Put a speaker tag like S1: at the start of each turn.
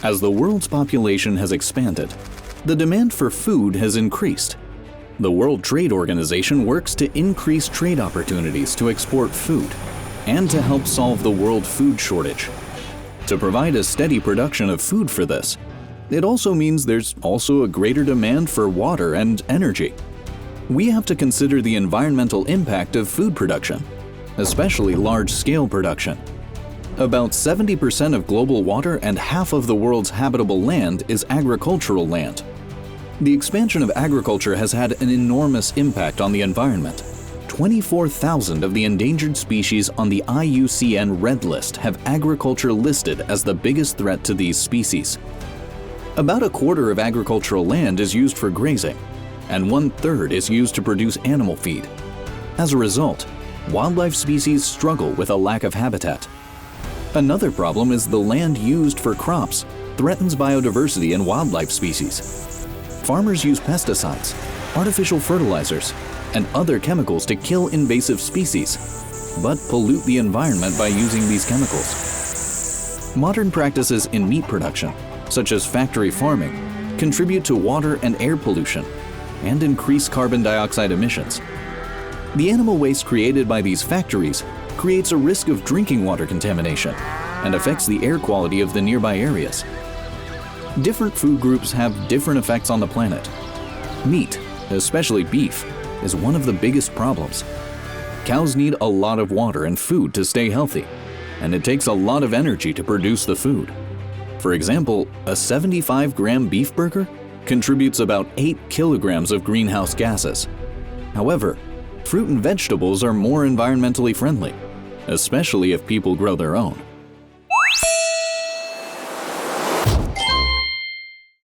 S1: As the world's population has expanded, the demand for food has increased. The World Trade Organization works to increase trade opportunities to export food and to help solve the world food shortage. To provide a steady production of food for this, it also means there's also a greater demand for water and energy. We have to consider the environmental impact of food production, especially large-scale production. About 70% of global water and half of the world's habitable land is agricultural land. The expansion of agriculture has had an enormous impact on the environment. 24,000 of the endangered species on the IUCN Red List have agriculture listed as the biggest threat to these species. About a quarter of agricultural land is used for grazing, and 1/3 is used to produce animal feed. As a result, wildlife species struggle with a lack of habitat. Another problem is the land used for crops threatens biodiversity and wildlife species. Farmers use pesticides, artificial fertilizers, and other chemicals to kill invasive species, but pollute the environment by using these chemicals. Modern practices in meat production, such as factory farming, contribute to water and air pollution and increase carbon dioxide emissions. The animal waste created by these factories creates a risk of drinking water contamination and affects the air quality of the nearby areas. Different food groups have different effects on the planet. Meat, especially beef, is one of the biggest problems. Cows need a lot of water and food to stay healthy, and it takes a lot of energy to produce the food. For example, a 75-gram beef burger contributes about 8 kilograms of greenhouse gases. However, fruit and vegetables are more environmentally friendly, especially if people grow their own.